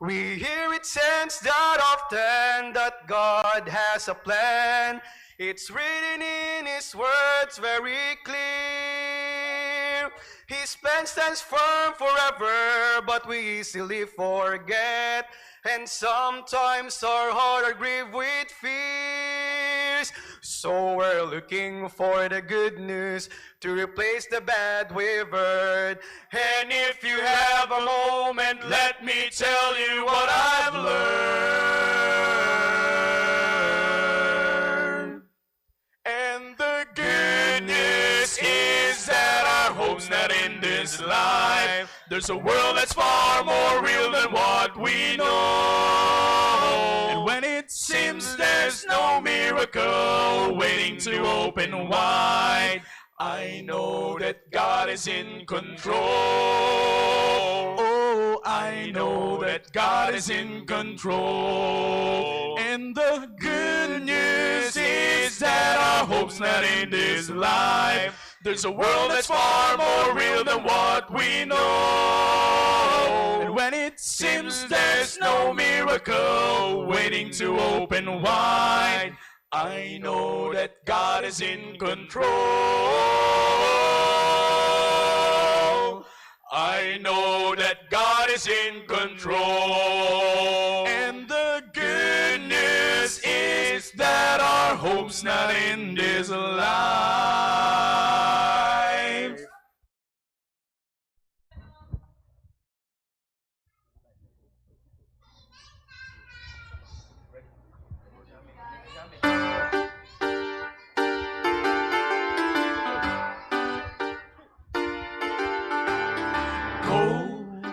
We hear it says that often that God has a plan. It's written in His words very clear. His plan stands firm forever, but we easily forget. And sometimes our heart are grieved with fears. So we're looking for the good news to replace the bad we've heard. And if you have a moment, let me tell you what I've learned. And the good news is that our hope's not in this life. There's a world that's far more real than what we know. And when it seems there's no miracle waiting to open wide, I know that God is in control. Oh, I know that God is in control. And the good news is that our hope's not in this life. There's a world that's far more real than what we know. And when it seems there's no miracle waiting to open wide, I know that God is in control. I know that God is in control. And the good news is that our hope's not in this life.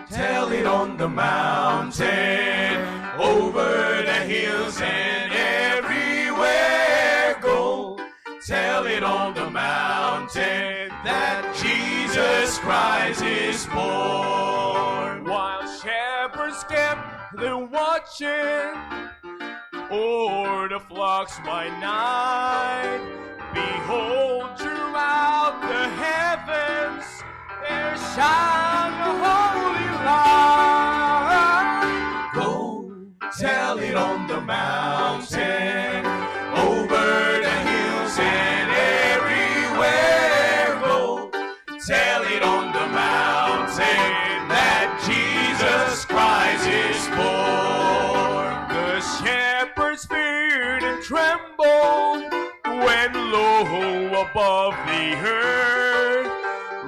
Tell it on the mountain, over the hills and everywhere. Go, tell it on the mountain that Jesus Christ is born. While shepherds kept the watching o'er the flocks by night, behold, throughout the heavens there shine the holy light. Go, tell it on the mountain, over the hills and everywhere. Go, tell it on the mountain that Jesus Christ is born. The shepherds feared and trembled when low above the earth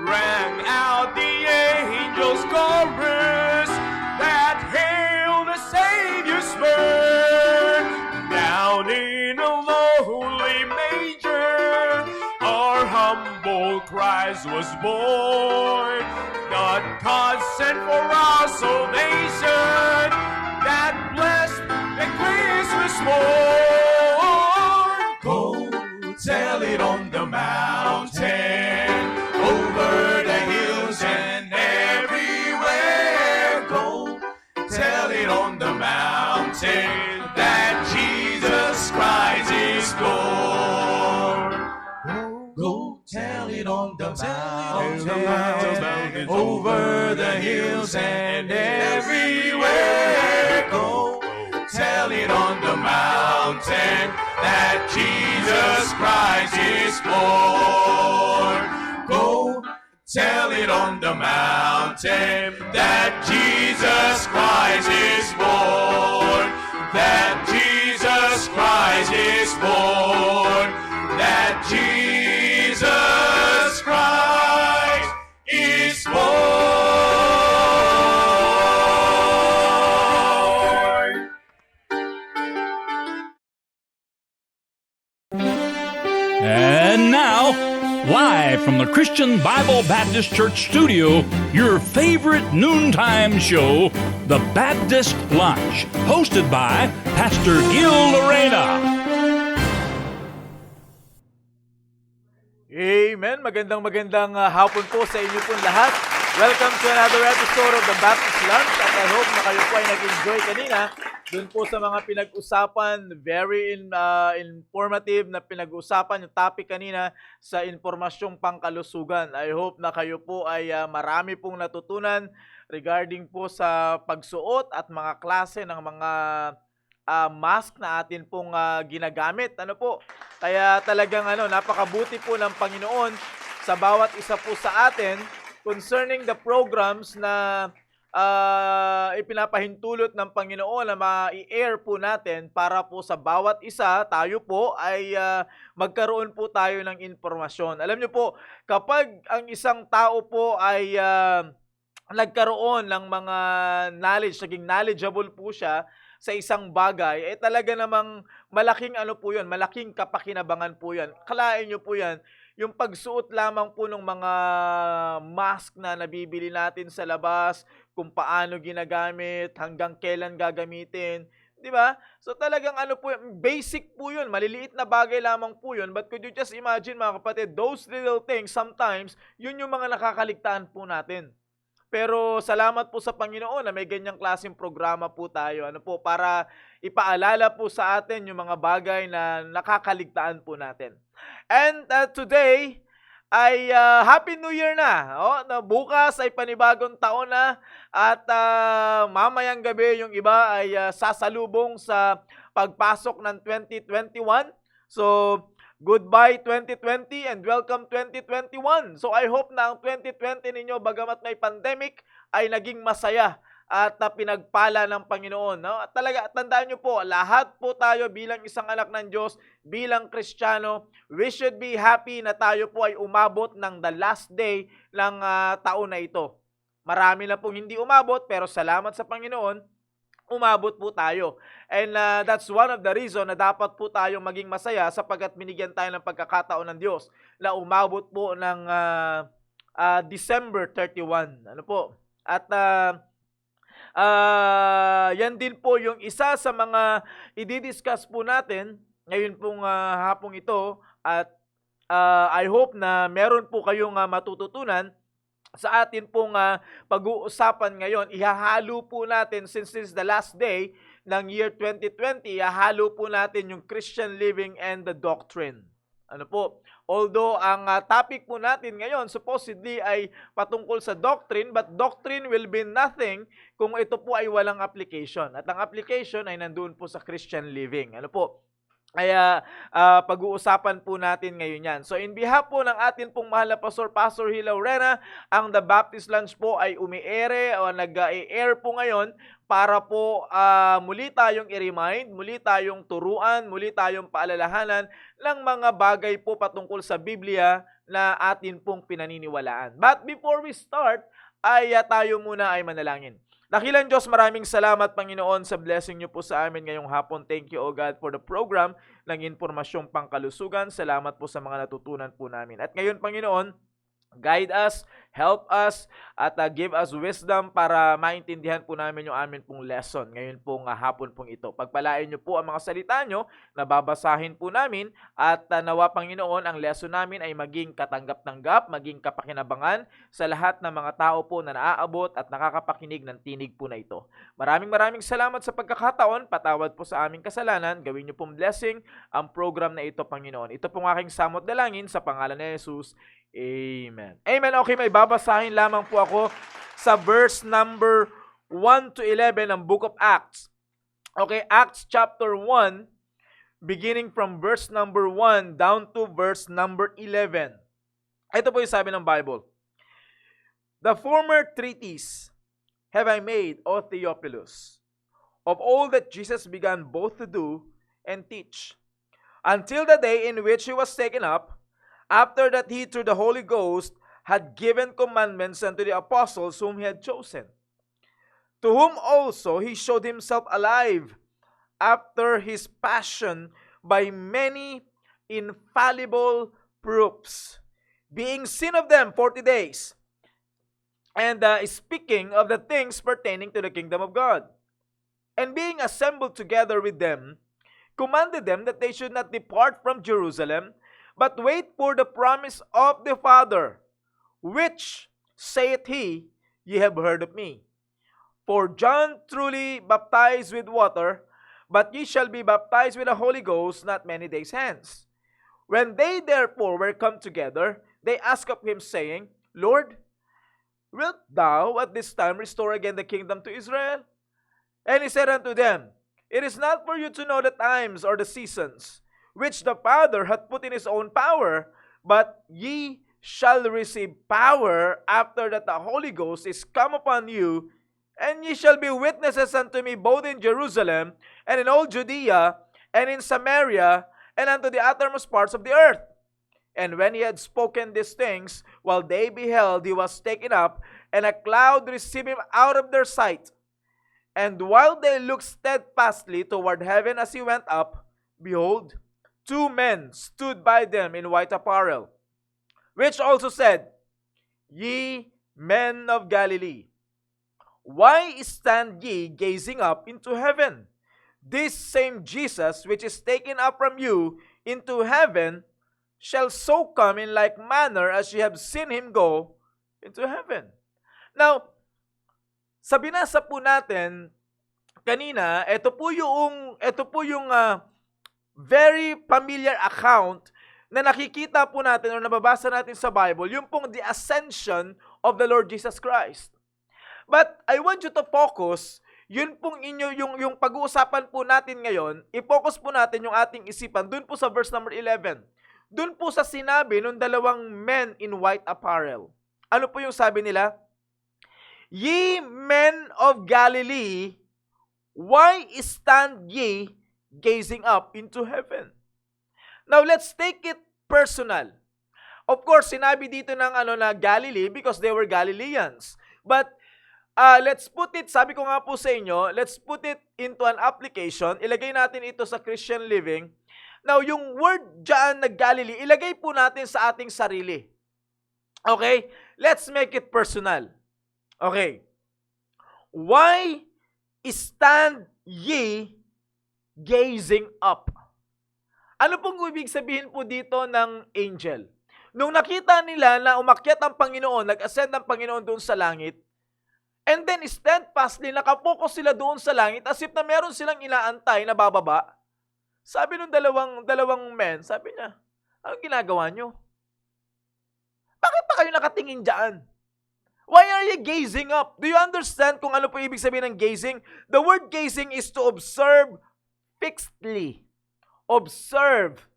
rang out the angels' chorus that hailed the Savior's birth. Down in a lowly manger, our humble Christ was born. God sent for our salvation, that blessed and Christmas morn. Go, tell it on the mountain, over the hills and everywhere. Go, tell it on the mountain that Jesus Christ is born. Go, tell it on the mountain, over the hills and everywhere. Go, tell it on the mountain that Jesus Christ is born. Go, tell it on the mountain that Jesus Christ is born. That Jesus Christ is born. That Jesus Christ is born. And now, live from the Christian Bible Baptist Church studio, your favorite noontime show, The Baptist Lunch, hosted by Pastor Gil Lorena. Amen. Magandang hapon po sa inyo po lahat. Welcome to another episode of The Baptist Lunch. At I hope na kayo po ay nag-enjoy kanina dun po sa mga pinag-usapan. Very informative na pinag-usapan yung topic kanina sa impormasyong pangkalusugan. I hope na kayo po ay marami pong natutunan regarding po sa pagsuot at mga klase ng mga mask na atin pong ginagamit. Ano po? Kaya talagang napakabuti po ng Panginoon sa bawat isa po sa atin concerning the programs na ipinapahintulot ng Panginoon na ma-i-air po natin para po sa bawat isa, tayo po ay magkaroon po tayo ng informasyon. Alam niyo po, kapag ang isang tao po ay nagkaroon ng mga knowledge, naging knowledgeable po siya sa isang bagay, talaga namang malaking po yun, malaking kapakinabangan po yan. Kalain nyo po yan, yung pagsuot lamang po ng mga mask na nabibili natin sa labas, kung paano ginagamit, hanggang kailan gagamitin, di ba? So talagang po yun, basic po yun, maliliit na bagay lamang po yun, but could you just imagine mga kapatid, those little things, sometimes, yun yung mga nakakaligtaan po natin. Pero salamat po sa Panginoon na may ganyang klaseng programa po tayo. Para ipaalala po sa atin yung mga bagay na nakakaligtaan po natin. And today ay Happy New Year na. Bukas ay panibagong taon na at mamayang gabi yung iba ay sasalubong sa pagpasok ng 2021. So, goodbye 2020 and welcome 2021. So I hope na ang 2020 ninyo, bagamat may pandemic, ay naging masaya at pinagpala ng Panginoon. At talaga, tandaan nyo po, lahat po tayo bilang isang anak ng Diyos, bilang Kristiyano, we should be happy na tayo po ay umabot ng the last day ng taon na ito. Marami na pong hindi umabot, pero salamat sa Panginoon, umabot po tayo. And that's one of the reason na dapat po tayong maging masaya sapagkat binigyan tayo ng pagkakataon ng Diyos na umabot po ng December 31. At yan din po yung isa sa mga i-discuss po natin ngayon pong hapong ito at I hope na meron po kayong matututunan sa atin pong pag-uusapan ngayon. Ihahalo po natin, since this is the last day ng year 2020, ihahalo po natin yung Christian living and the doctrine. Although ang topic po natin ngayon supposedly ay patungkol sa doctrine, but doctrine will be nothing kung ito po ay walang application. At ang application ay nandun po sa Christian living. Kaya pag-uusapan po natin ngayon yan. So in behalf po ng atin pong mahal na Pastor Hilaw Rena, ang The Baptist Lunch po ay umiere o nag-air po ngayon para po muli tayong i-remind, muli tayong turuan, muli tayong paalalahanan ng mga bagay po patungkol sa Biblia na atin pong pinaniniwalaan. But before we start, ay tayo muna ay manalangin. Dakilang Diyos, maraming salamat, Panginoon, sa blessing niyo po sa amin ngayong hapon. Thank you, O God, for the program ng Impormasyong Pangkalusugan. Salamat po sa mga natutunan po namin. At ngayon, Panginoon, guide us, help us, at give us wisdom para maintindihan po namin yung amin pong lesson ngayon pong hapon pong ito. Pagpalain niyo po ang mga salita niyo na babasahin po namin at nawa, Panginoon, ang lesson namin ay maging katanggap-tanggap, maging kapakinabangan sa lahat ng mga tao po na naaabot at nakakapakinig ng tinig po na ito. Maraming salamat sa pagkakataon, patawad po sa aming kasalanan, gawin niyo pong blessing ang program na ito, Panginoon. Ito pong aking samot dalangin sa pangalan ni Jesus. Amen. Amen. Okay, may babasahin lamang po ako sa verse number 1 to 11 ng Book of Acts. Okay, Acts chapter 1, beginning from verse number 1 down to verse number 11. Ito po yung sabi ng Bible. The former treatise have I made, O Theophilus, of all that Jesus began both to do and teach, until the day in which he was taken up, after that he through the Holy Ghost had given commandments unto the apostles whom he had chosen, to whom also he showed himself alive after his passion by many infallible proofs, being seen of them 40 days, and speaking of the things pertaining to the kingdom of God. And being assembled together with them, commanded them that they should not depart from Jerusalem, but wait for the promise of the Father, which, saith he, ye have heard of me. For John truly baptized with water, but ye shall be baptized with the Holy Ghost not many days hence. When they therefore were come together, they asked of him, saying, Lord, wilt thou at this time restore again the kingdom to Israel? And he said unto them, It is not for you to know the times or the seasons, which the Father hath put in his own power, but ye shall receive power after that the Holy Ghost is come upon you, and ye shall be witnesses unto me both in Jerusalem, and in all Judea, and in Samaria, and unto the uttermost parts of the earth. And when he had spoken these things, while they beheld, he was taken up, and a cloud received him out of their sight. And while they looked steadfastly toward heaven as he went up, behold, two men stood by them in white apparel, which also said, Ye men of Galilee, why stand ye gazing up into heaven? This same Jesus, which is taken up from you into heaven, shall so come in like manner as ye have seen him go into heaven. Now, sa binasa po natin kanina, ito po yung very familiar account na nakikita po natin o nababasa natin sa Bible, yung pong the ascension of the Lord Jesus Christ. But I want you to focus, yun pong yung pag-uusapan po natin ngayon, i-focus po natin yung ating isipan dun po sa verse number 11. Dun po sa sinabi ng dalawang men in white apparel. Ano po yung sabi nila? Ye men of Galilee, why stand ye gazing up into heaven? Now, let's take it personal. Of course, sinabi dito ng na Galilee because they were Galileans. But let's put it, sabi ko nga po sa inyo, let's put it into an application. Ilagay natin ito sa Christian living. Now, yung word dyan na Galilee, ilagay po natin sa ating sarili. Okay? Let's make it personal. Okay. Why stand ye gazing up? Ano pong ibig sabihin po dito ng angel? Nung nakita nila na umakyat ang Panginoon, nag-ascend ang Panginoon doon sa langit, and then steadfastly, nakapokus sila doon sa langit as if na meron silang inaantay na bababa. Sabi nung dalawang men, sabi niya, anong ginagawa nyo? Bakit pa kayo nakatingin dyan? Why are you gazing up? Do you understand kung ano po ibig sabihin ng gazing? The word gazing is to observe fixedly. Observe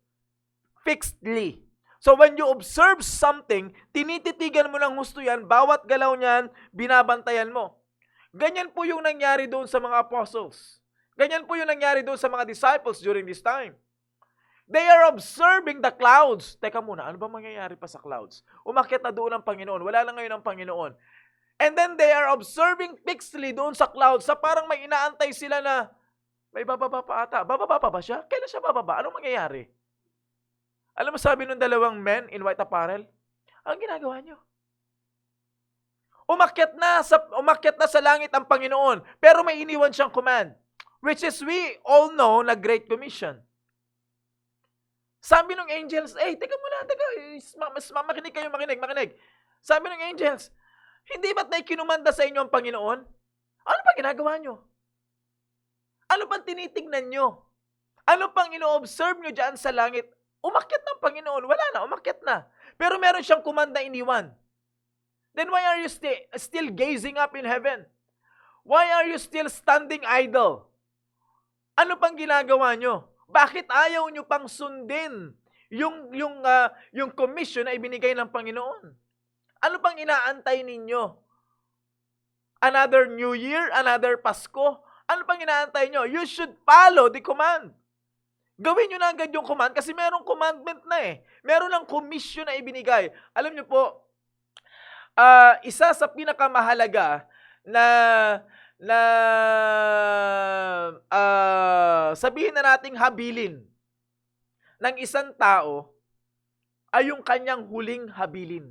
fixedly. So when you observe something, tinititigan mo ng husto yan, bawat galaw niyan, binabantayan mo. Ganyan po yung nangyari doon sa mga apostles. Ganyan po yung nangyari doon sa mga disciples during this time. They are observing the clouds. Teka muna, ano ba mangyayari pa sa clouds? Umakyat na doon ang Panginoon. Wala na ngayon ang Panginoon. And then they are observing fixedly doon sa clouds sa parang may inaantay sila na may bababa pa ata. Bababa pa ba siya? Kailan siya bababa? Anong mangyayari? Alam mo sabi ng dalawang men in white apparel? Ang ginagawa nyo? Umakyat na sa langit ang Panginoon, pero may iniwan siyang command. Which is, we all know na Great Commission. Sabi ng angels, teka muna, makinig. Sabi ng angels, hindi ba't na kinumanda sa inyo ang Panginoon? Ano pa ginagawa nyo? Ano pang tinitignan nyo? Ano pang ino-observe nyo dyan sa langit? Umakyat ng Panginoon, wala na, umakyat na. Pero meron siyang kumanda iniwan. Then why are you still gazing up in heaven? Why are you still standing idle? Ano pang ginagawa nyo? Bakit ayaw nyo pang sundin yung commission na ibinigay ng Panginoon? Ano pang inaantay ninyo? Another New Year? Another Pasko? Ano pang inaantay nyo? You should follow the command. Gawin nyo na agad yung command kasi merong commandment na eh. Meron lang commission na ibinigay. Alam nyo po, isa sa pinakamahalaga na sabihin na nating habilin ng isang tao ay yung kanyang huling habilin.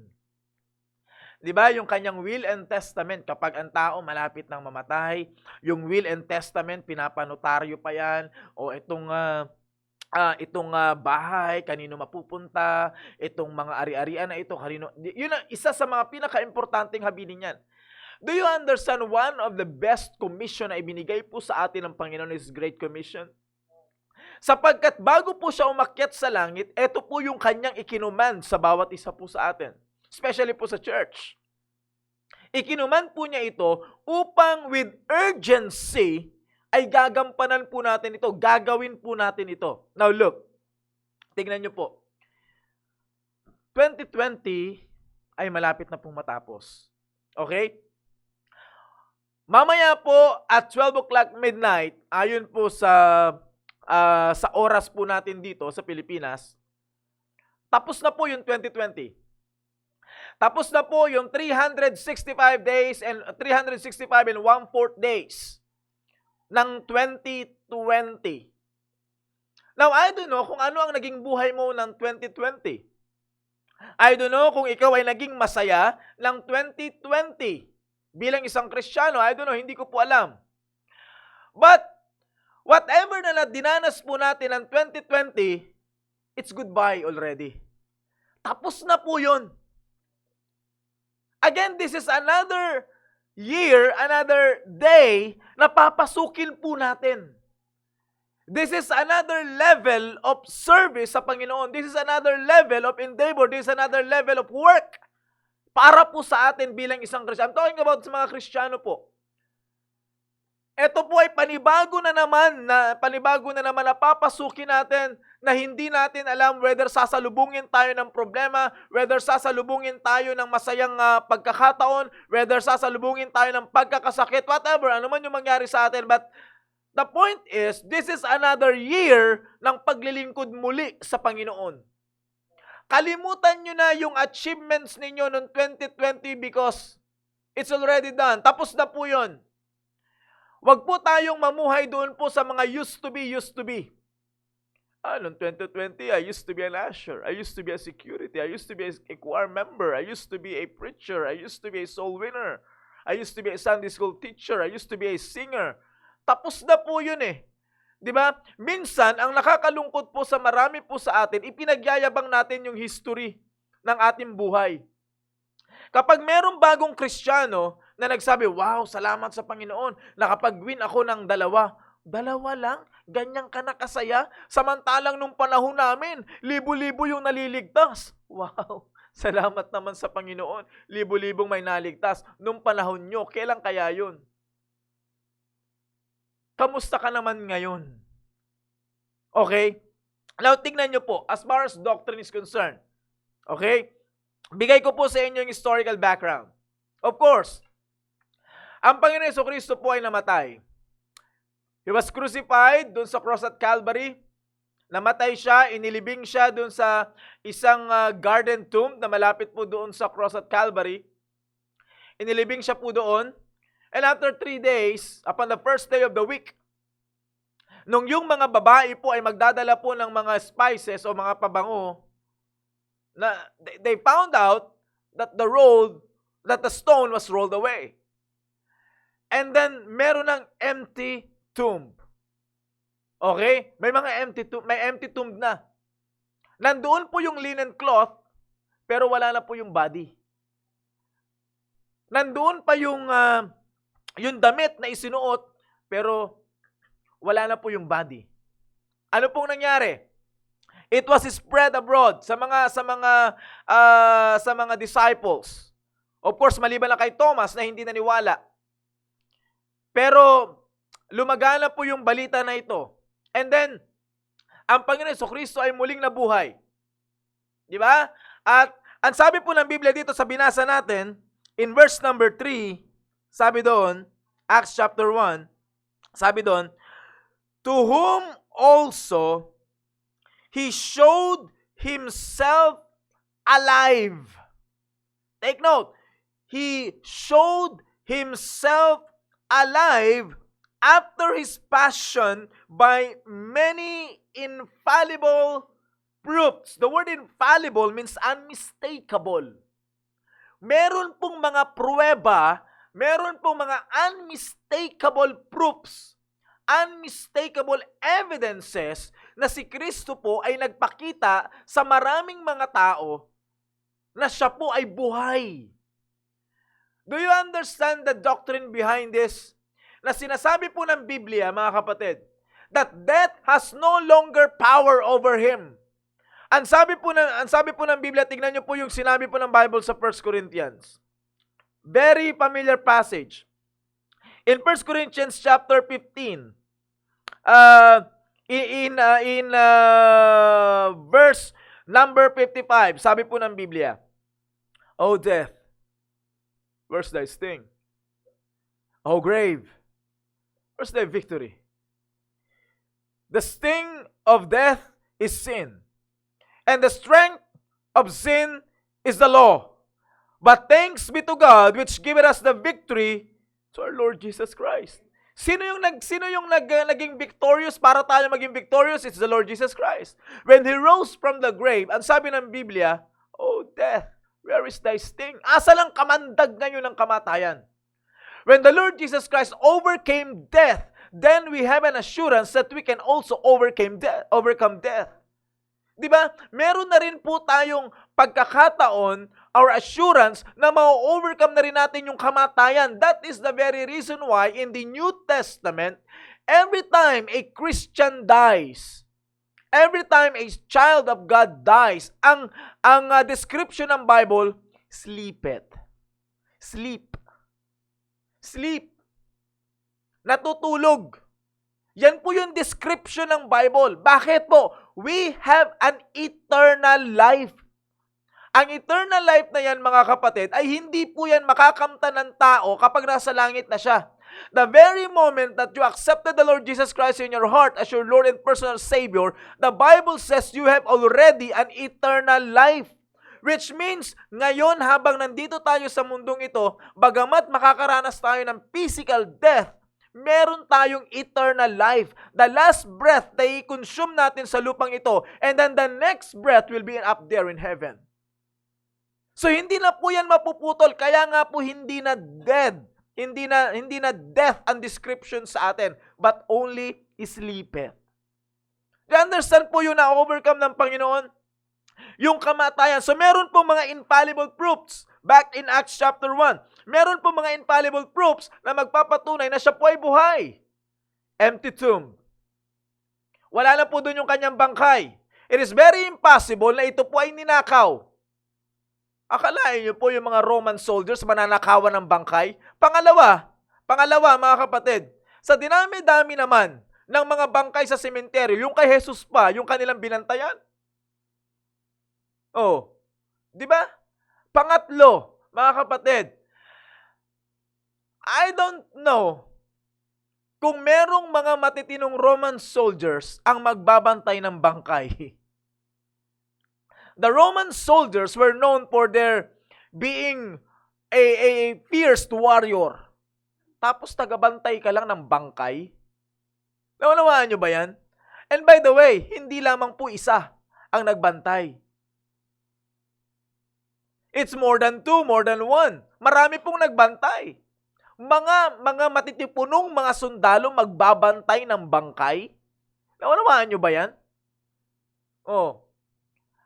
'Di ba? Yung kanyang will and testament kapag ang tao malapit nang mamatay, yung will and testament pinapanotaryo pa 'yan o itong bahay kanino mapupunta, itong mga ari-arian na ito kanino. Yun ang isa sa mga pinaka-importanteng habilin niyan. Do you understand one of the best commission na ibinigay po sa atin ng Panginoon is Great Commission? Sapagkat bago po siya umakyat sa langit, ito po yung kanyang ikinuman sa bawat isa po sa atin. Especially po sa church. Ikinuman po niya ito upang with urgency ay gagampanan po natin ito, gagawin po natin ito. Now look, tignan niyo po. 2020 ay malapit na pong matapos. Okay? Mamaya po at 12 o'clock midnight, ayon po sa oras po natin dito sa Pilipinas, tapos na po yung 2020. Tapos na po yung 365 days and 365 and 1/4 days ng 2020. Now, I don't know kung ano ang naging buhay mo ng 2020. I don't know kung ikaw ay naging masaya ng 2020. Bilang isang Kristiyano, I don't know, hindi ko po alam. But, whatever na dinanas po natin ng 2020, it's goodbye already. Tapos na po yun. Again, this is another year, another day na papasukin po natin. This is another level of service sa Panginoon. This is another level of endeavor. This is another level of work para po sa atin bilang isang Kristiyano. I'm talking about sa mga Kristiyano po. Ito po ay panibago na naman na papasukin natin na hindi natin alam whether sasalubungin tayo ng problema, whether sasalubungin tayo ng masayang pagkakataon, whether sasalubungin tayo ng pagkakasakit, whatever, ano man yung mangyari sa atin. But the point is, this is another year ng paglilingkod muli sa Panginoon. Kalimutan nyo na yung achievements ninyo noong 2020 because it's already done. Tapos na po yun. Huwag po tayong mamuhay doon po sa mga used to be. Noong 2020, I used to be an usher. I used to be a security. I used to be a choir member. I used to be a preacher. I used to be a soul winner. I used to be a Sunday school teacher. I used to be a singer. Tapos na po yun eh. Diba? Minsan, ang nakakalungkot po sa marami po sa atin, ipinagyayabang natin yung history ng ating buhay. Kapag merong bagong Kristiyano na nagsabi, wow, salamat sa Panginoon, nakapag-win ako ng dalawa. Dalawa lang? Ganyan ka nakasaya? Samantalang nung panahon namin, libo-libo yung naliligtas. Wow, salamat naman sa Panginoon. Libo-libong may naligtas. Nung panahon nyo, kailan kaya yun? Kamusta ka naman ngayon? Okay? Now, tignan nyo po, as far as doctrine is concerned. Okay? Bigay ko po sa inyo yung historical background. Of course, ang Panginoon Jesucristo po ay namatay. He was crucified doon sa cross at Calvary. Namatay siya, inilibing siya doon sa isang garden tomb na malapit po doon sa cross at Calvary. Inilibing siya po doon. And after 3 days, upon the first day of the week, nung yung mga babae po ay magdadala po ng mga spices o mga pabango, na they found out that the stone was rolled away. And then meron ng empty tomb. Okay? May empty tomb na. Nandoon po yung linen cloth, pero wala na po yung body. Nandoon pa yung damit na isinuot, pero wala na po yung body. Ano pong nangyari? It was spread abroad sa mga disciples. Of course, maliban na kay Thomas na hindi naniwala. Pero lumagana po yung balita na ito. And then, ang Panginoon Jesucristo ay muling nabuhay. Di ba? At ang sabi po ng Biblia dito sa binasa natin, in verse number 3, sabi doon, Acts chapter 1, sabi doon, to whom also He showed Himself alive. Take note, He showed Himself alive after His passion by many infallible proofs. The word infallible means unmistakable. Meron pong mga pruweba, meron pong mga unmistakable proofs, unmistakable evidences na si Kristo po ay nagpakita sa maraming mga tao na siya po ay buhay. Do you understand the doctrine behind this? Na sinasabi po ng Biblia, mga kapatid, that death has no longer power over Him. Ang sabi po ng Biblia, tingnan niyo po yung sinabi po ng Bible sa 1 Corinthians. Very familiar passage. In 1 Corinthians chapter 15, in verse number 55, sabi po ng Biblia, O death, where's thy sting? O grave, where's thy victory? The sting of death is sin, and the strength of sin is the law. But thanks be to God which giveth us the victory to our Lord Jesus Christ. Sino yung naging victorious para tayo maging victorious? It's the Lord Jesus Christ. When He rose from the grave, ang sabi ng Biblia, O death, where is thy sting? Asa lang kamandag ngayon ng kamatayan? When the Lord Jesus Christ overcame death, then we have an assurance that we can also overcome death. Di ba? Meron na rin po tayong pagkakataon or assurance na ma-overcome na rin natin yung kamatayan. That is the very reason why in the New Testament, every time a Christian dies, every time a child of God dies, ang description ng Bible, sleepeth. Sleep. Sleep. Natutulog. Yan po yung description ng Bible. Bakit po? We have an eternal life. Ang eternal life na yan, mga kapatid, ay hindi po yan makakamtan ng tao kapag nasa langit na siya. The very moment that you accepted the Lord Jesus Christ in your heart as your Lord and personal Savior, the Bible says you have already an eternal life. Which means, ngayon habang nandito tayo sa mundong ito, bagamat makakaranas tayo ng physical death, meron tayong eternal life. The last breath na i-consume natin sa lupang ito, and then the next breath will be up there in heaven. So hindi na po yan mapuputol, kaya nga po hindi na dead. Hindi na death ang description sa atin, but only sleepeth. You understand po yung na-overcome ng Panginoon? Yung kamatayan. So meron po mga infallible proofs back in Acts chapter 1. Meron po mga infallible proofs na magpapatunay na siya po ay buhay. Empty tomb. Wala na po doon yung kanyang bangkay. It is very impossible na ito po ay ninakaw. Akalain niyo po yung mga Roman soldiers mananakawan ng bangkay? Pangalawa, mga kapatid, sa dinami-dami naman ng mga bangkay sa sementeryo, yung kay Jesus pa, yung kanilang binantayan. Oh, di ba? Pangatlo, mga kapatid, I don't know kung merong mga matitinong Roman soldiers ang magbabantay ng bangkay. The Roman soldiers were known for their being a fierce warrior. Tapos tagabantay ka lang ng bangkay? Naunawaan nyo ba yan? And by the way, hindi lamang po isa ang nagbantay. It's more than two, more than one. Marami pong nagbantay. Mga matitipunong mga sundalo magbabantay ng bangkay. Naunawaan nyo ba yan? Oh.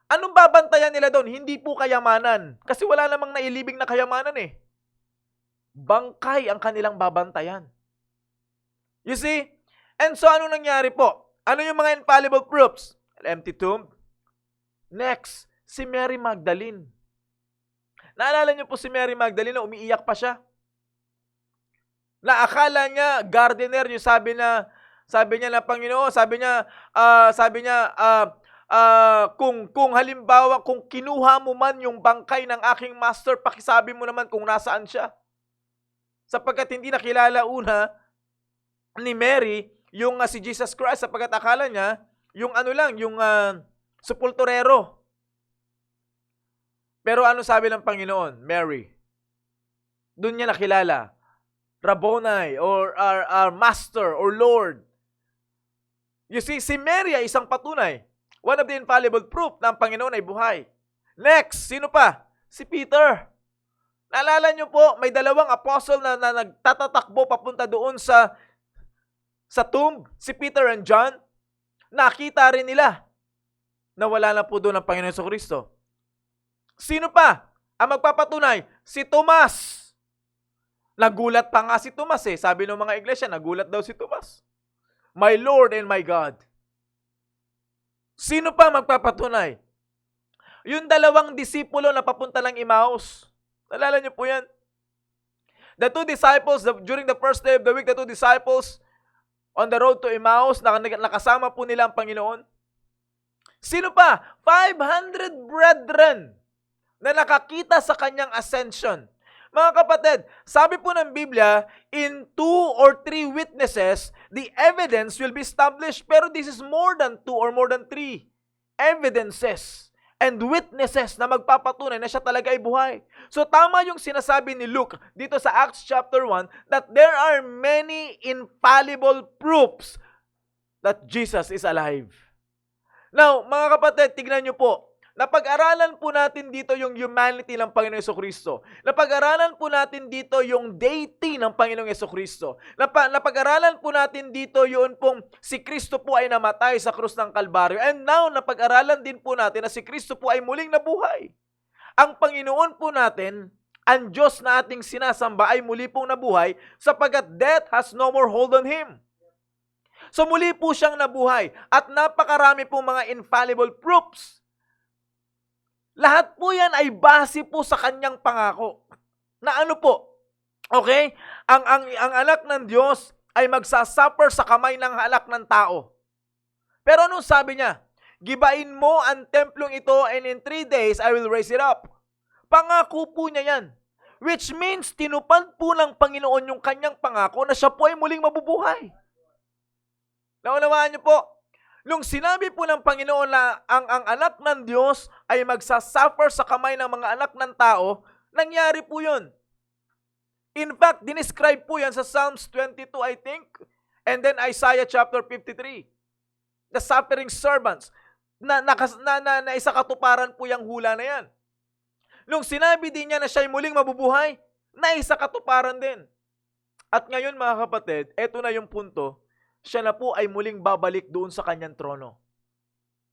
Anong babantayan nila doon? Hindi po kayamanan. Kasi wala namang nailibing na kayamanan eh. Bangkay ang kanilang babantayan. You see? And so, anong nangyari po? Ano yung mga infallible proofs? An empty tomb. Next, si Mary Magdalene. Naalala niyo po si Mary Magdalene na umiiyak pa siya? Na akala niya, gardener, yung sabi niya na Panginoon, sabi niya, kung halimbawa, kung kinuha mo man yung bangkay ng aking master, pakisabi mo naman kung nasaan siya. Sapagkat hindi nakilala una ni Mary yung si Jesus Christ, sapagkat akala niya yung sepulturero. Pero ano sabi ng Panginoon? Mary. Doon niya nakilala. Rabboni or our Master or Lord. You see, si Mary ay isang patunay. One of the infallible proof na ang Panginoon ay buhay. Next, sino pa? Si Peter. Naalala niyo po, may dalawang apostle na nagtatatakbo papunta doon sa tomb. Si Peter and John. Nakita rin nila na wala na po doon ang Panginoon Jesucristo. Sino pa ang magpapatunay? Si Tomas. Nagulat pa nga si Tomas eh. Sabi ng mga iglesia, nagulat daw si Tomas. My Lord and my God. Sino pa magpapatunay? Yung dalawang disipulo na papunta ng Emmaus. Nalala niyo po yan? The two disciples, during the first day of the week, the two disciples on the road to Emmaus, nakasama po nila ang Panginoon. Sino pa? 500 brethren na nakakita sa kanyang ascension. Mga kapatid, sabi po ng Biblia, in 2 or 3 witnesses, the evidence will be established. Pero this is more than 2 or more than 3 evidences and witnesses na magpapatunay na siya talaga ay buhay. So tama yung sinasabi ni Luke dito sa Acts chapter 1 that there are many infallible proofs that Jesus is alive. Now, mga kapatid, tignan nyo po. Napag-aralan po natin dito yung humanity ng Panginoong Jesucristo. Napag-aralan po natin dito yung deity ng Panginoong Jesucristo. Napag-aralan po natin dito yun pong si Kristo po ay namatay sa krus ng Kalbaryo. And now, napag-aralan din po natin na si Kristo po ay muling nabuhay. Ang Panginoon po natin, ang Diyos na ating sinasamba ay muli pong nabuhay sapagkat death has no more hold on Him. So muli po siyang nabuhay at napakarami pong mga infallible proofs. Lahat po yan ay base po sa kanyang pangako. Na ano po? Okay? Ang anak ng Diyos ay magsasuffer sa kamay ng anak ng tao. Pero anong sabi niya? Gibain mo ang templong ito and in 3 days I will raise it up. Pangako po niya yan. Which means tinupad po ng Panginoon yung kanyang pangako na siya po ay muling mabubuhay. Naunawaan niyo po? Nung sinabi po ng Panginoon na ang anak ng Diyos ay magsasuffer sa kamay ng mga anak ng tao, nangyari po yun. In fact, dinescribe po yan sa Psalms 22, I think, and then Isaiah chapter 53. The suffering servants, na isa katuparan po yung hula na yan. Nung sinabi din niya na siya ay muling mabubuhay, na isa katuparan din. At ngayon mga kapatid, eto na yung punto, siya na po ay muling babalik doon sa kanyang trono.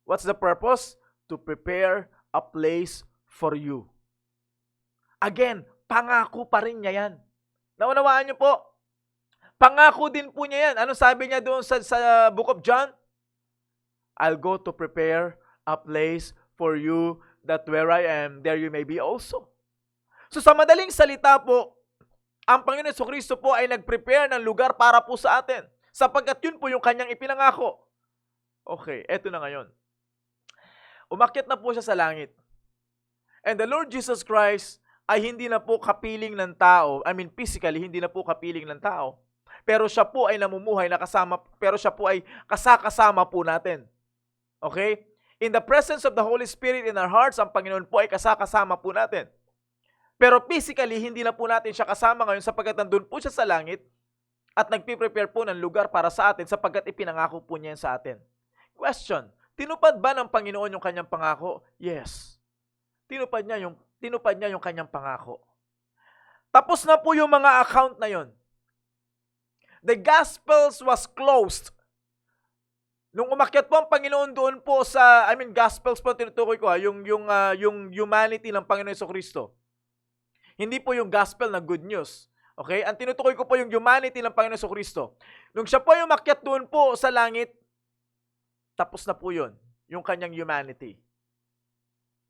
What's the purpose? To prepare a place for you. Again, pangako pa rin niya yan. Naunawaan niyo po? Pangako din po niya yan. Ano sabi niya doon sa Book of John? I'll go to prepare a place for you that where I am, there you may be also. So sa madaling salita po, ang Panginoon Jesucristo po ay nag-prepare ng lugar para po sa atin. Sapagkat yun po yung kanyang ipinangako. Okay, eto na ngayon. Umakyat na po siya sa langit. And the Lord Jesus Christ ay hindi na po kapiling ng tao. I mean, physically, hindi na po kapiling ng tao. Pero siya po ay namumuhay na kasama, pero siya po ay kasakasama po natin. Okay? In the presence of the Holy Spirit in our hearts, ang Panginoon po ay kasakasama po natin. Pero physically, hindi na po natin siya kasama ngayon sapagkat nandun po siya sa langit at nagpiprepare po ng lugar para sa atin sapagkat ipinangako po niya sa atin. Question, tinupad ba ng Panginoon yung kanyang pangako? Yes. Tinupad niya yung kanyang pangako. Tapos na po yung mga account na yon. The Gospels was closed. Nung umakyat po ang Panginoon doon po sa, Gospels po tinutukoy ko, yung humanity ng Panginoon Jesucristo. Hindi po yung gospel na good news. Okay? Ang tinutukoy ko po yung humanity ng Panginoon Jesucristo. Nung siya po yung umakyat doon po sa langit, tapos na po yun, yung kanyang humanity.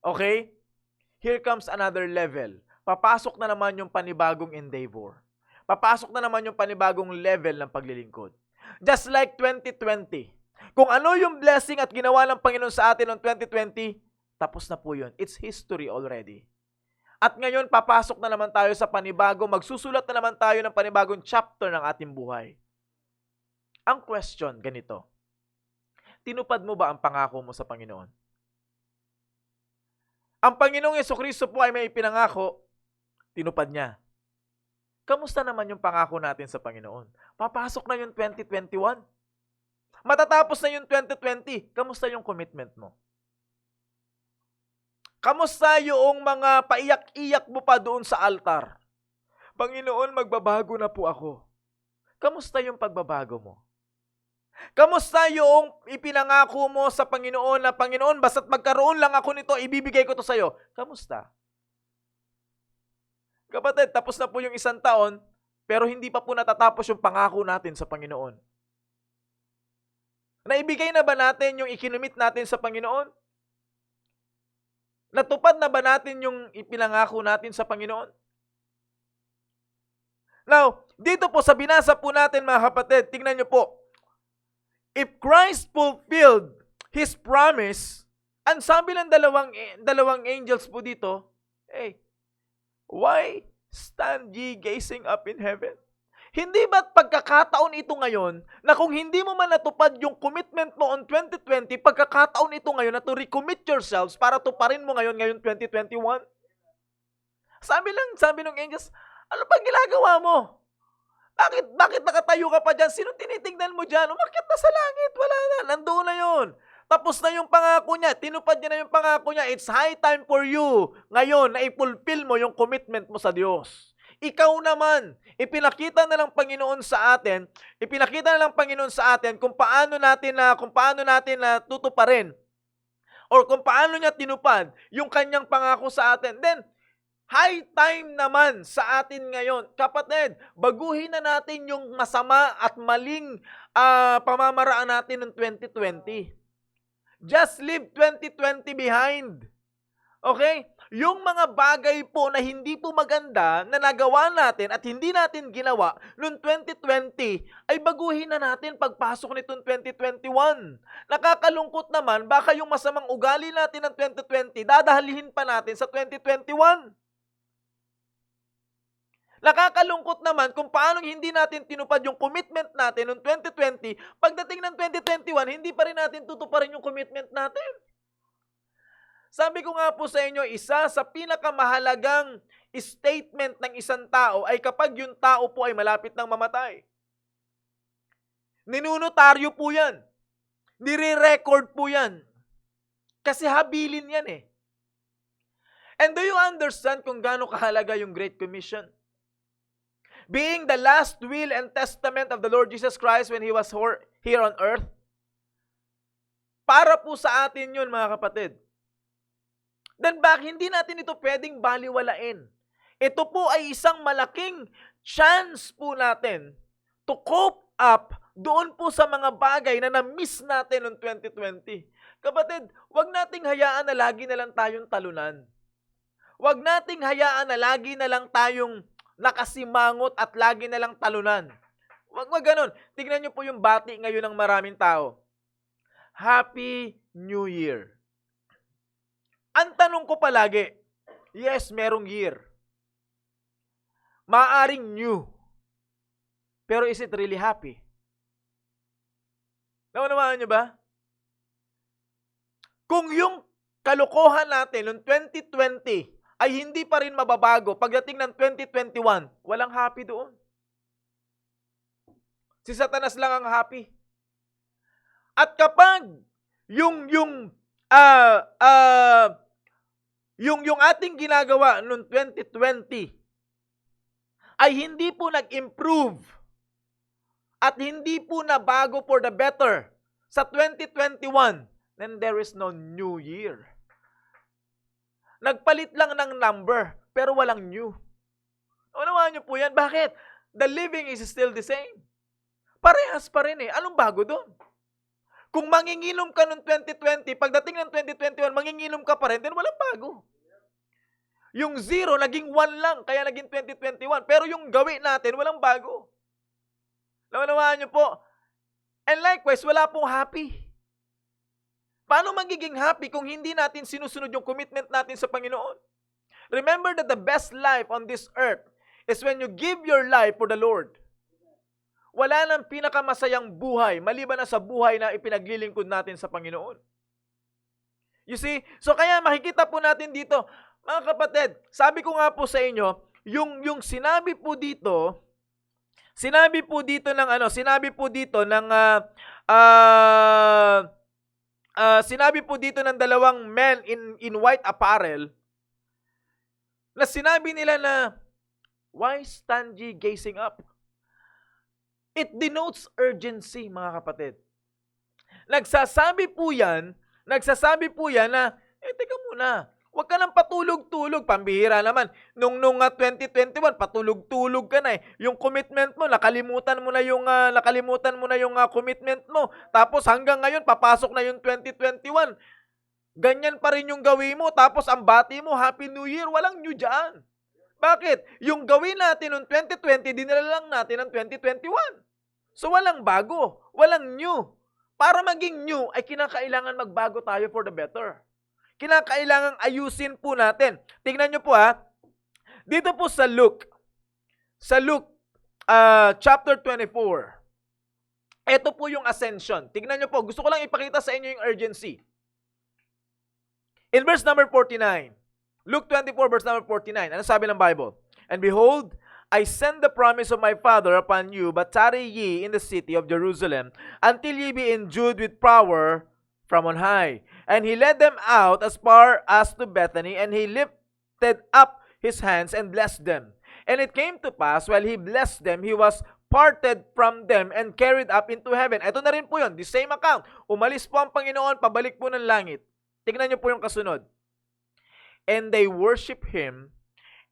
Okay? Here comes another level. Papasok na naman yung panibagong endeavor. Papasok na naman yung panibagong level ng paglilingkod. Just like 2020. Kung ano yung blessing at ginawa ng Panginoon sa atin noong 2020, tapos na po yun. It's history already. At ngayon, papasok na naman tayo sa panibago, magsusulat na naman tayo ng panibagong chapter ng ating buhay. Ang question, ganito. Tinupad mo ba ang pangako mo sa Panginoon? Ang Panginoong Jesucristo po ay may ipinangako, tinupad niya. Kamusta naman yung pangako natin sa Panginoon? Papasok na yung 2021. Matatapos na yung 2020. Kamusta yung commitment mo? Kamusta yung mga paiyak-iyak mo pa doon sa altar? Panginoon, magbabago na po ako. Kamusta yung pagbabago mo? Kamusta yung ipinangako mo sa Panginoon na, Panginoon, basta't magkaroon lang ako nito, ibibigay ko to sa'yo. Kamusta? Kapatid, tapos na po yung 1 taon, pero hindi pa po natatapos yung pangako natin sa Panginoon. Naibigay na ba natin yung ikinumit natin sa Panginoon? Natupad na ba natin yung ipinangako natin sa Panginoon? Now, dito po sa binasa po natin mga kapatid, tingnan nyo po. If Christ fulfilled His promise, ang sabi ng dalawang angels po dito, hey, why stand ye gazing up in heaven? Hindi ba't pagkakataon ito ngayon na kung hindi mo man natupad yung commitment mo on 2020, pagkakataon ito ngayon na to recommit yourselves para tuparin mo ngayon 2021? Sabi ng angels, ano pang ginagawa mo? Bakit nakatayo ka pa dyan? Sino tinitingnan mo dyan? Umakyat na sa langit. Wala na. Nandoon na yun. Tapos na yung pangako niya. Tinupad niya na yung pangako niya. It's high time for you ngayon na i-fulfill mo yung commitment mo sa Diyos. Ikaw naman, ipinakita na ng Panginoon sa atin kung paano natin na tutuparin or kung paano niya tinupad yung kanyang pangako sa atin. Then, high time naman sa atin ngayon. Kapatid, baguhin na natin yung masama at maling pamamaraan natin ng 2020. Just leave 2020 behind. Okay? Yung mga bagay po na hindi po maganda na nagawa natin at hindi natin ginawa noong 2020 ay baguhin na natin pagpasok nitong 2021. Nakakalungkot naman, baka yung masamang ugali natin ng 2020, dadahalihin pa natin sa 2021. Nakakalungkot naman kung paano hindi natin tinupad yung commitment natin noong 2020, pagdating ng 2021, hindi pa rin natin tutuparin yung commitment natin. Sabi ko nga po sa inyo, isa sa pinakamahalagang statement ng isang tao ay kapag yung tao po ay malapit ng mamatay. Ninunotaryo po yan. Nire-record po yan. Kasi habilin yan eh. And do you understand kung gaano kahalaga yung Great Commission? Being the last will and testament of the Lord Jesus Christ when He was here on earth. Para po sa atin yun, mga kapatid. Then hindi natin ito pwedeng baliwalain. Ito po ay isang malaking chance po natin to cope up doon po sa mga bagay na na-miss natin noong 2020. Kapatid, huwag nating hayaan na lagi na lang tayong talunan. Huwag nating hayaan na lagi na lang tayong nakasimangot at lagi na lang talunan. Huwag ganun. Tignan niyo po yung bati ngayon ng maraming tao. Happy New Year. Ang tanong ko palagi, yes, merong year. Maaring new. Pero is it really happy? Naunawaan niyo ba? Kung yung kalokohan natin noong 2020 ay hindi pa rin mababago pagdating ng 2021, walang happy doon. Si Satanas lang ang happy. At kapag yung ating ginagawa noong 2020 ay hindi po nag-improve at hindi po nabago for the better sa 2021, then there is no new year. Nagpalit lang ng number, pero walang new. Unawaan niyo po yan. Bakit? The living is still the same. Parehas pa rin eh. Anong bago doon? Kung manginginom ka noong 2020, pagdating ng 2021, manginginom ka pa rin, then walang bago. Yung 0, naging 1 lang, kaya naging 2021. Pero yung gawin natin, walang bago. Unawaan niyo po. And likewise, wala pong happy. Paano magiging happy kung hindi natin sinusunod yung commitment natin sa Panginoon? Remember that the best life on this earth is when you give your life for the Lord. Wala nang pinakamasayang buhay, maliban na sa buhay na ipinaglilingkod natin sa Panginoon. You see? So kaya makikita po natin dito, mga kapatid, sabi ko nga po sa inyo, yung sinabi po dito ng dalawang men in white apparel, na sinabi nila na, why stand ye gazing up? It denotes urgency, mga kapatid. Nagsasabi po yan na, teka muna, huwag ka nang patulog-tulog. Pambihira naman. Nung 2021, patulog-tulog ka na eh. Yung commitment mo, nakalimutan mo na yung commitment mo. Tapos hanggang ngayon, papasok na yung 2021. Ganyan pa rin yung gawin mo. Tapos ang bati mo, Happy New Year. Walang new dyan. Bakit? Yung gawin natin noong 2020, dinala lang natin ng 2021. So walang bago, walang new. Para maging new, ay kinakailangan magbago tayo for the better. Kinakailangan ayusin po natin. Tingnan nyo po dito po sa Luke chapter 24. Ito po yung ascension. Tingnan nyo po, gusto ko lang ipakita sa inyo yung urgency. In verse number 49, Luke 24 verse number 49, ano sabi ng Bible? And behold, I send the promise of my Father upon you, but tarry ye in the city of Jerusalem, until ye be endued with power from on high. And he led them out as far as to Bethany, and he lifted up his hands and blessed them. And it came to pass, while he blessed them, he was parted from them and carried up into heaven. Ito na rin po yun, the same account. Umalis po ang Panginoon, pabalik po ng langit. Tignan niyo po yung kasunod. And they worship him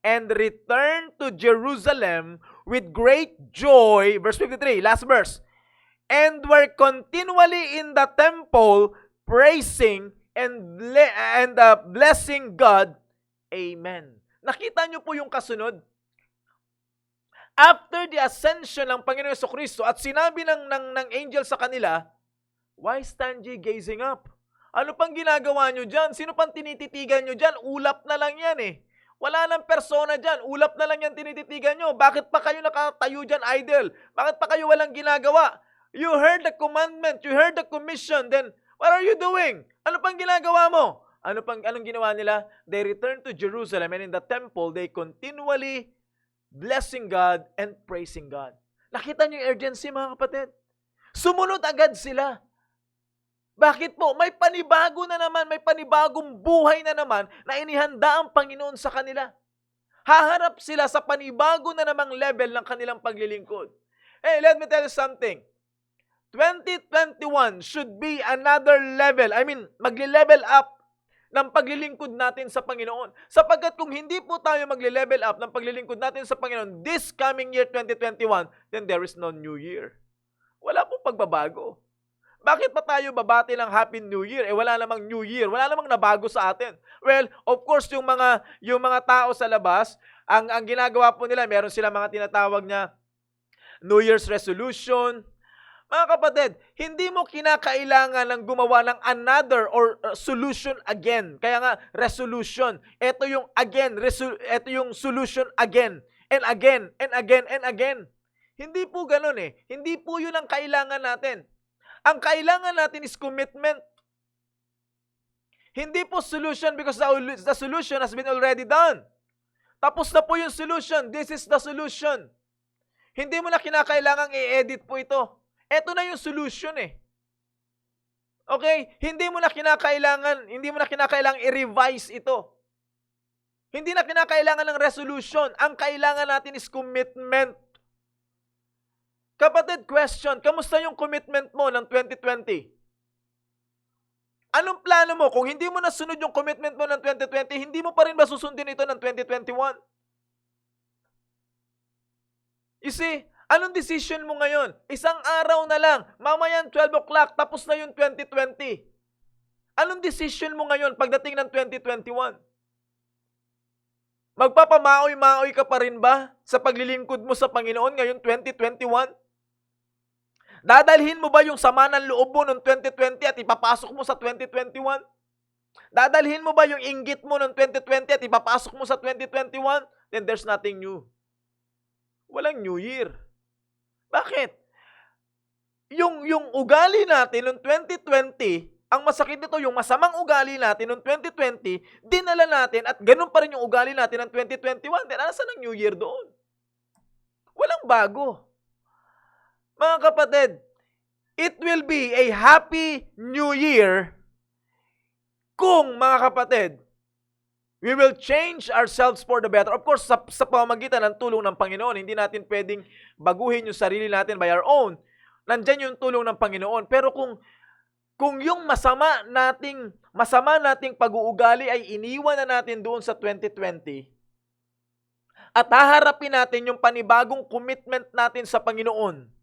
and returned to Jerusalem with great joy. Verse 53, last verse. And were continually in the temple praising and blessing God. Amen. Nakita niyo po yung kasunod? After the ascension ng Panginoon Jesucristo at sinabi ng angel sa kanila, why stand ye gazing up? Ano pang ginagawa nyo dyan? Sino pang tinititigan nyo dyan? Ulap na lang yan eh. Wala nang persona dyan. Ulap na lang yan tinititigan nyo. Bakit pa kayo nakatayo dyan, idol? Bakit pa kayo walang ginagawa? You heard the commandment. You heard the commission. Then, what are you doing? Ano pang ginagawa mo? Anong ginawa nila? They returned to Jerusalem, and in the temple, they continually blessing God and praising God. Nakita niyo yung urgency, mga kapatid? Sumunod agad sila. Bakit po? May panibago na naman, may panibagong buhay na naman na inihanda ang Panginoon sa kanila. Haharap sila sa panibago na namang level ng kanilang paglilingkod. Hey, let me tell you something. 2021 should be another level. I mean, magli-level up ng paglilingkod natin sa Panginoon. Sapagkat kung hindi po tayo magli-level up ng paglilingkod natin sa Panginoon this coming year 2021, then there is no new year. Wala pong pagbabago. Bakit pa tayo babati ng Happy New Year? Wala namang New Year. Wala namang nabago sa atin. Well, of course, yung mga tao sa labas, ang ginagawa po nila, meron sila mga tinatawag na New Year's resolution. Mga kapatid, hindi mo kinakailangan ng gumawa ng another or solution again. Kaya nga, resolution. Ito yung again, ito yung solution again. And again, and again, and again. Hindi po ganun eh. Hindi po yun ang kailangan natin. Ang kailangan natin is commitment. Hindi po solution because the solution has been already done. Tapos na po yung solution. This is the solution. Hindi mo na kinakailangang i-edit po ito. Ito na yung solution eh. Okay? Hindi mo na kinakailangan i-revise ito. Hindi na kinakailangan ng resolution. Ang kailangan natin is commitment. Kapatid, question, kamusta yung commitment mo ng 2020? Anong plano mo? Kung hindi mo nasunod yung commitment mo ng 2020, hindi mo pa rin ba susundin ito ng 2021? You see, anong decision mo ngayon? Isang araw na lang, mamayan 12 o'clock, tapos na yung 2020. Anong decision mo ngayon pagdating ng 2021? Magpapamaoy-maoy ka pa rin ba sa paglilingkod mo sa Panginoon ngayon 2021? Dadalhin mo ba yung sama ng loob mo noong 2020 at ipapasok mo sa 2021? Dadalhin mo ba yung inggit mo noong 2020 at ipapasok mo sa 2021? Then there's nothing new. Walang New Year. Bakit? Yung ugali natin noong 2020, ang masakit nito, yung masamang ugali natin noong 2020, dinala natin at ganun pa rin yung ugali natin ng 2021. Then saan ang New Year doon? Walang bago. Mga kapatid, it will be a happy New Year kung, mga kapatid, we will change ourselves for the better. Of course, sa pamamagitan ng tulong ng Panginoon, hindi natin pwedeng baguhin yung sarili natin by our own. Nandyan yung tulong ng Panginoon. Pero kung yung masama nating pag-uugali ay iniwan na natin doon sa 2020, at haharapin natin yung panibagong commitment natin sa Panginoon,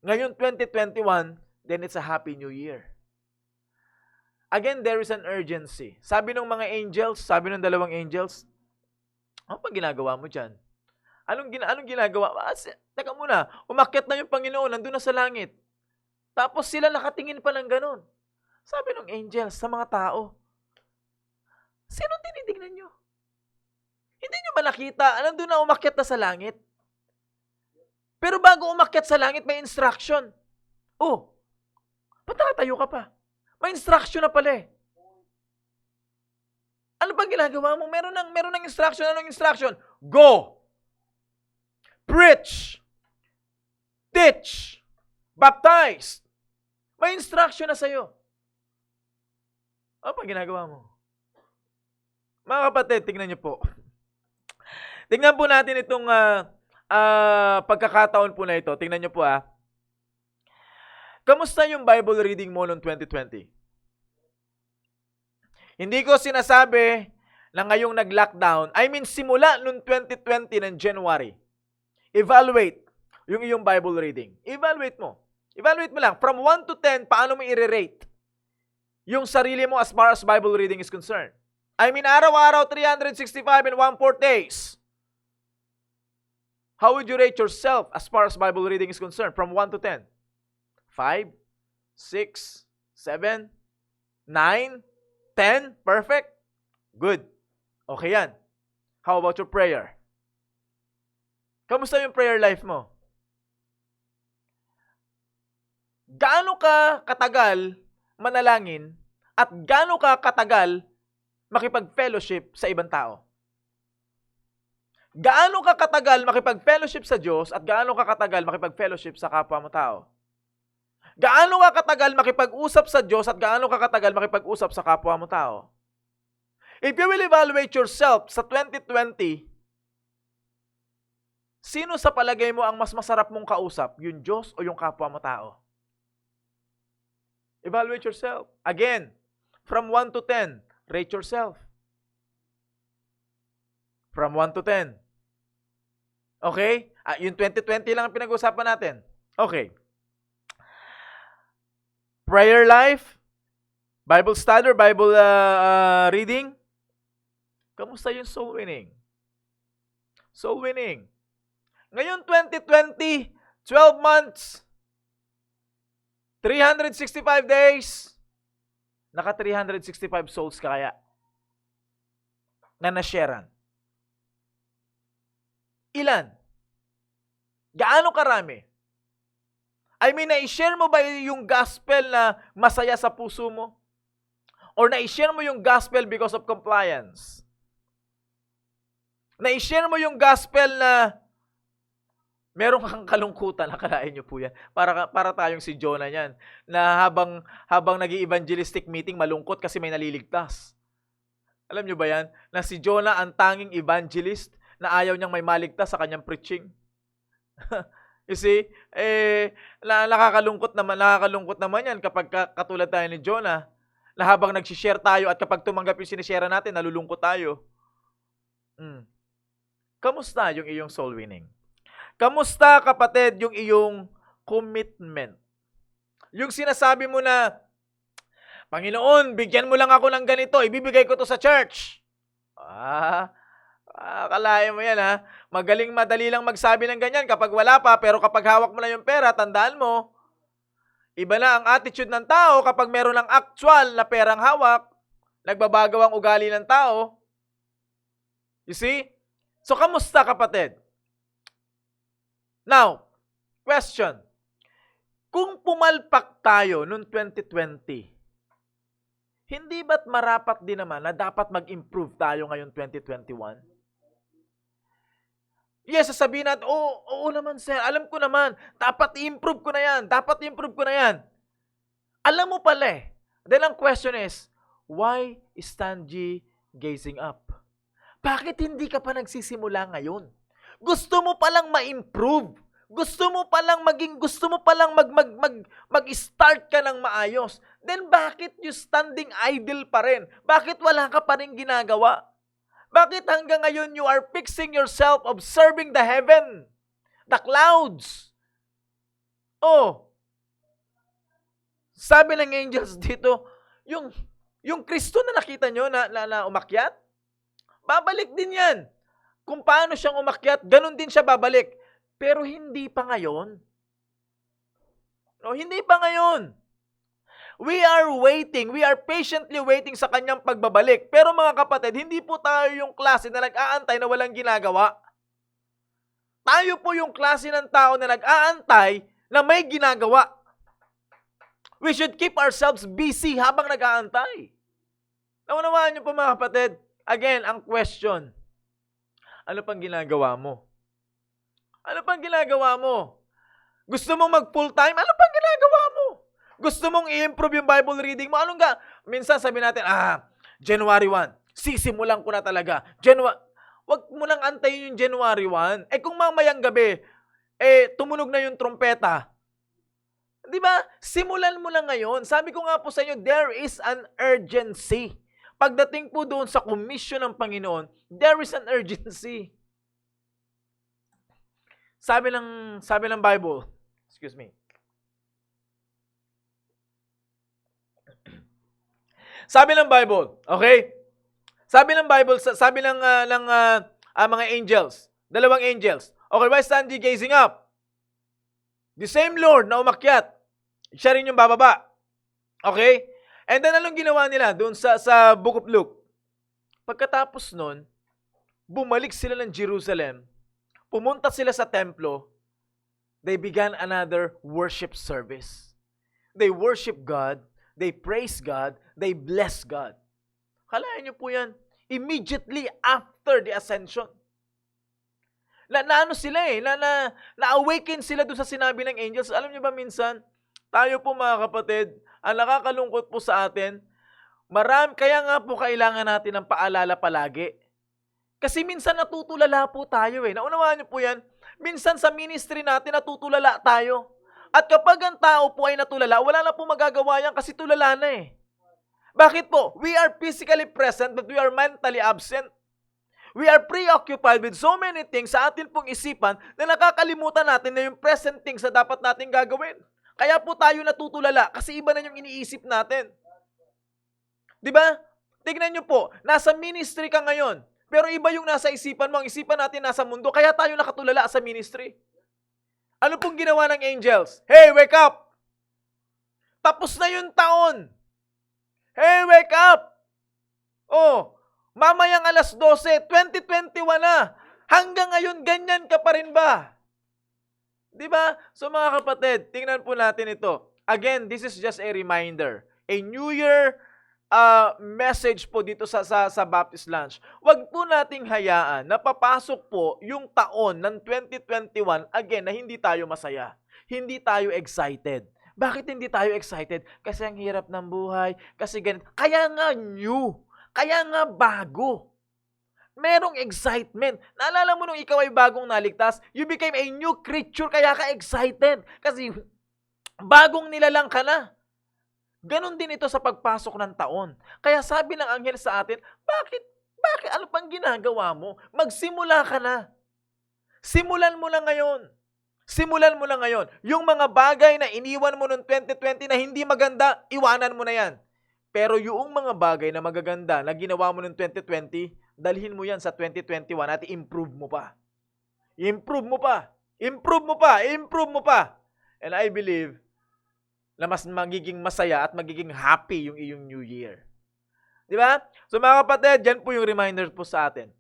ngayon 2021, then it's a happy new year. Again, there is an urgency. Sabi ng mga angels, sabi ng dalawang angels, Ano pa ginagawa mo dyan? Anong ginagawa? Teka muna, umakyat na yung Panginoon, nandun na sa langit. Tapos sila nakatingin pa ng ganun. Sabi ng angels sa mga tao, sino tinitingnan nyo? Hindi nyo ba nakita? Nandun na umakyat na sa langit. Pero bago umakyat sa langit, may instruction. Oh, ba't nakatayo ka pa? May instruction na pala eh. Ano bang ginagawa mo? Meron ng instruction. Anong instruction? Go! Preach! Teach! Baptize! May instruction na sa'yo. Ano bang ginagawa mo? Mga kapatid, tingnan niyo po. Tingnan po natin itong pagkakataon po na ito. Tingnan niyo po Kamusta yung Bible reading mo noong 2020? Hindi ko sinasabi na ngayong nag-lockdown. I mean, simula noong 2020 ng January. Evaluate yung iyong Bible reading. Evaluate mo. Evaluate mo lang. From 1 to 10, paano mo i-rate yung sarili mo as far as Bible reading is concerned? I mean, araw-araw, 365 and 1/4 days. How would you rate yourself as far as Bible reading is concerned? From 1 to 10? 5? 6? 7? 9? 10? Perfect? Good. Okay yan. How about your prayer? Kamusta yung prayer life mo? Gaano ka katagal manalangin at gaano ka katagal makipag-fellowship sa ibang tao? Gaano ka katagal makipag-fellowship sa Diyos at gaano ka katagal makipag-fellowship sa kapwa mo tao? Gaano ka katagal makipag-usap sa Diyos at gaano ka katagal makipag-usap sa kapwa mo tao? If you will evaluate yourself sa 2020, sino sa palagay mo ang mas masarap mong kausap? Yung Diyos o yung kapwa mo tao? Evaluate yourself. Again, from 1 to 10, rate yourself. From 1 to 10. Okay? Yung 2020 lang ang pinag-usapan natin. Okay. Prayer life, Bible study or Bible reading. Kamusta yung soul winning? Soul winning. Ngayon 2020, 12 months, 365 days, naka 365 souls ka kaya na nasharean. Ilan? Gaano karami? I mean, na-share mo ba yung gospel na masaya sa puso mo? Or na-share mo yung gospel because of compliance? Na-share mo yung gospel na meron kang kalungkutan, nakalain niyo po yan. Para tayong si Jonah niyan, na habang nag-evangelistic meeting, malungkot kasi may naliligtas. Alam niyo ba yan? Na si Jonah ang tanging evangelist na ayaw niyang may maligtas sa kanyang preaching. You see, nakakalungkot naman yan kapag katulad tayo ni Jonah, na habang nag-share tayo at kapag tumanggap yung sinishare natin, nalulungkot tayo. Kamusta yung iyong soul winning? Kamusta, kapatid, yung iyong commitment? Yung sinasabi mo na, Panginoon, bigyan mo lang ako ng ganito, ibibigay ko to sa church. Akalain mo yan ha. Madali lang magsabi ng ganyan kapag wala pa, pero kapag hawak mo na yung pera, tandaan mo, iba na ang attitude ng tao kapag meron ng actual na perang hawak, nagbabago ang ugali ng tao. You see? So, kamusta, kapatid? Now, question. Kung pumalpak tayo noong 2020, hindi ba't marapat din naman na dapat mag-improve tayo ngayon 2021? Yes, sasabihin natin, oo naman sir, alam ko naman, dapat i-improve ko na yan. Alam mo pala eh. Then ang question is, why stand ye gazing up? Bakit hindi ka pa nagsisimula ngayon? Gusto mo palang ma-improve. Gusto mo palang mag-start ka ng maayos. Then bakit you standing idle pa rin? Bakit wala ka pa rin ginagawa? Bakit hanggang ngayon you are fixing yourself observing the heaven, the clouds? Sabi ng angels dito, yung Kristo na nakita nyo na umakyat, babalik din yan. kung paano siyang umakyat, ganun din siya babalik. Pero hindi pa ngayon. No, hindi pa ngayon. We are waiting. We are patiently waiting sa kanyang pagbabalik. Pero mga kapatid, hindi po tayo yung klase na nag-aantay na walang ginagawa. Tayo po yung klase ng tao na nag-aantay na may ginagawa. We should keep ourselves busy habang nag-aantay. Naunawaan niyo po mga kapatid? Again, ang question, ano pang ginagawa mo? Ano pang ginagawa mo? Gusto mong mag-full time? Ano pang ginagawa mo? Gusto mong i-improve yung Bible reading mo? Minsan sabi natin, January 1, sisimulan ko na talaga. Wag mo nang antayin yung January 1. Kung mamayang gabi, tumunog na yung trompeta. Di ba? Simulan mo lang ngayon. Sabi ko nga po sa inyo, there is an urgency. Pagdating po doon sa commission ng Panginoon, there is an urgency. Sabi ng Bible, excuse me. Sabi ng Bible, okay? Sabi ng Bible, sabi ng mga angels, dalawang angels. Okay, why stand ye gazing up? The same Lord na umakyat, siya rin yung bababa. Okay? And then anong ginawa nila doon sa Book of Luke? Pagkatapos nun, bumalik sila ng Jerusalem, pumunta sila sa templo, they began another worship service. They worship God, they praise God, they bless God. Kalayan niyo po yan, immediately after the ascension. Naano sila na-awaken sila doon sa sinabi ng angels. Alam niyo ba minsan, tayo po mga kapatid, ang nakakalungkot po sa atin, kaya nga po kailangan natin ng paalala palagi. Kasi minsan natutulala po tayo Naunawaan niyo po yan? Minsan sa ministry natin natutulala tayo. At kapag ang tao po ay natulala, wala na po magagawa yan kasi tulala na Bakit po? We are physically present but we are mentally absent. We are preoccupied with so many things sa atin pong isipan na nakakalimutan natin na yung present things na dapat natin gagawin. Kaya po tayo natutulala kasi iba na yung iniisip natin. Di ba? Tignan nyo po, nasa ministry ka ngayon, pero iba yung nasa isipan mo. Ang isipan natin nasa mundo, kaya tayo nakatulala sa ministry. Ano pong ginawa ng angels? Hey, wake up! Tapos na yung taon. Hey, wake up! Mamayang alas 12, 2021 na. Hanggang ngayon, ganyan ka pa rin ba? Di ba? So mga kapatid, tingnan po natin ito. Again, this is just a reminder. A New Year message po dito sa Baptist Lunch. Huwag po nating hayaan na papasok po yung taon ng 2021 again na hindi tayo masaya. Hindi tayo excited. Bakit hindi tayo excited? Kasi ang hirap ng buhay. Kasi ganito. Kaya nga new. Kaya nga bago. Merong excitement. Naalala mo nung ikaw ay bagong naligtas, you became a new creature, kaya ka excited. Kasi bagong nilalang ka na. Ganon din ito sa pagpasok ng taon. Kaya sabi ng anghel sa atin, bakit? Ano pang ginagawa mo? Magsimula ka na. Simulan mo lang ngayon. Simulan mo lang ngayon. Yung mga bagay na iniwan mo noong 2020 na hindi maganda, iwanan mo na yan. Pero yung mga bagay na magaganda na ginawa mo noong 2020, dalhin mo yan sa 2021 at improve mo pa. Improve mo pa. Improve mo pa. Improve mo pa. And I believe na mas magiging masaya at magiging happy yung iyong New Year. Di ba? So mga kapatid, yan po yung reminder po sa atin.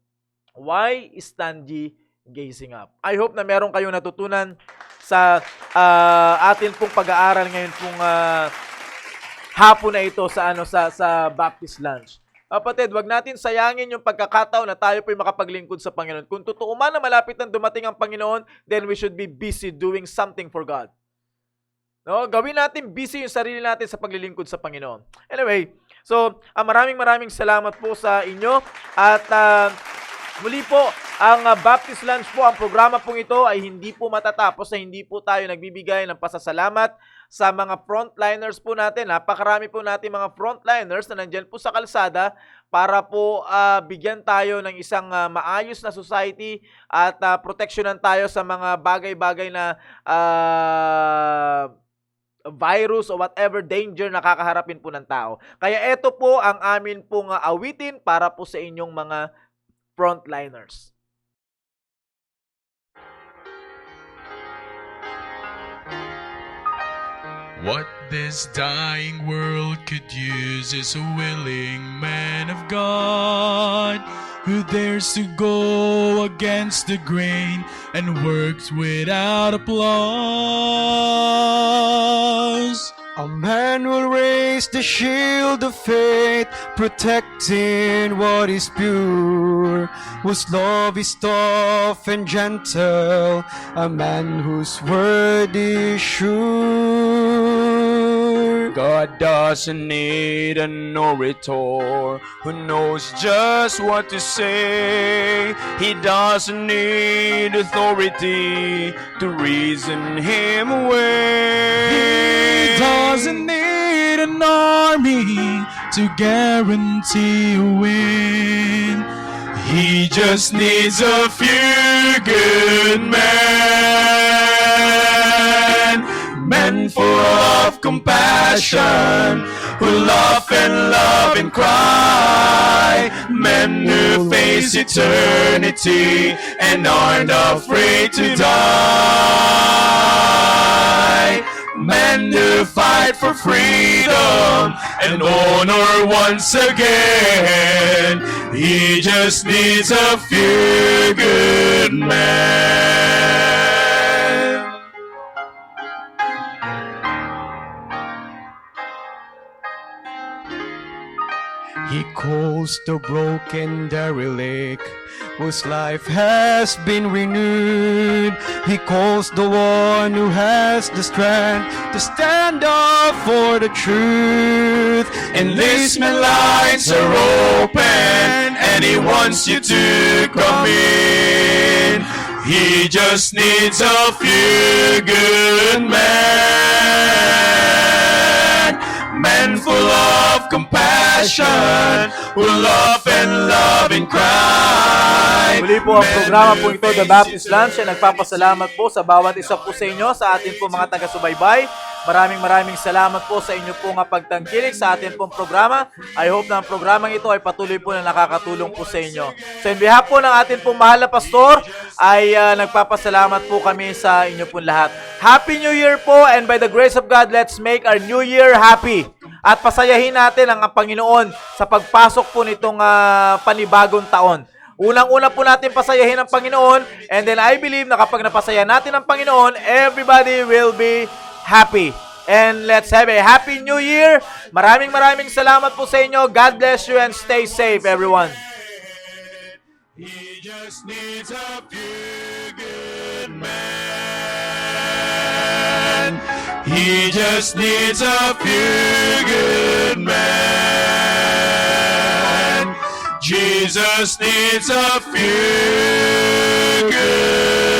Why stand ye gazing up? I hope na meron kayong natutunan sa atin pong pag-aaral ngayon pong hapon na ito sa Baptist Lunch. Kapatid, wag natin sayangin yung pagkakataon na tayo po'y makapaglingkod sa Panginoon. Kung totoo man na malapit nang dumating ang Panginoon, then we should be busy doing something for God. No, gawin natin busy yung sarili natin sa paglilingkod sa Panginoon. Anyway, so maraming salamat po sa inyo at muli po, ang Baptist Lunch po, ang programa pong ito ay hindi po matatapos na hindi po tayo nagbibigay ng pasasalamat sa mga frontliners po natin. Napakarami po natin mga frontliners na nandyan po sa kalsada para po bigyan tayo ng isang maayos na society at proteksyonan tayo sa mga bagay-bagay na virus o whatever danger na kakaharapin po ng tao. Kaya ito po ang amin pong awitin para po sa inyong mga frontliners. What this dying world could use is a willing man of God who dares to go against the grain and works without applause. A man will raise the shield of faith, protecting what is pure, whose love is tough and gentle, a man whose word is sure. God doesn't need an orator who knows just what to say. He doesn't need authority to reason him away. He doesn't need an army to guarantee a win. He just needs a few good men. Men full of compassion, who laugh and love and cry. Men who face eternity and aren't afraid to die. Men who fight for freedom and honor once again. He just needs a few good men. He calls the broken derelict, whose life has been renewed. He calls the one who has the strength to stand up for the truth. Enlistment lines are open, and he wants you to come in. He just needs a few good men. Men full of compassion, who laugh and love and cry. Muli po ang programa po ito, The Baptist Lunch, ay nagpapasalamat po sa bawat isa po sa inyo, sa atin po mga taga-subaybay. Maraming salamat po sa inyo po nga pagtangkilik sa atin pong programa. I hope na ang programang ito ay patuloy po na nakakatulong po sa inyo. So in behalf po ng atin pong mahal na pastor, ay nagpapasalamat po kami sa inyo pong lahat. Happy New Year po, and by the grace of God, let's make our New Year happy. At pasayahin natin ang Panginoon sa pagpasok po nitong panibagong taon. Unang-una po natin pasayahin ang Panginoon, and then I believe na kapag napasaya natin ang Panginoon, everybody will be happy. And let's have a Happy New Year. Maraming salamat po sa inyo. God bless you and stay safe, everyone. He just needs a few good men. He just needs a few good men. Jesus needs a few good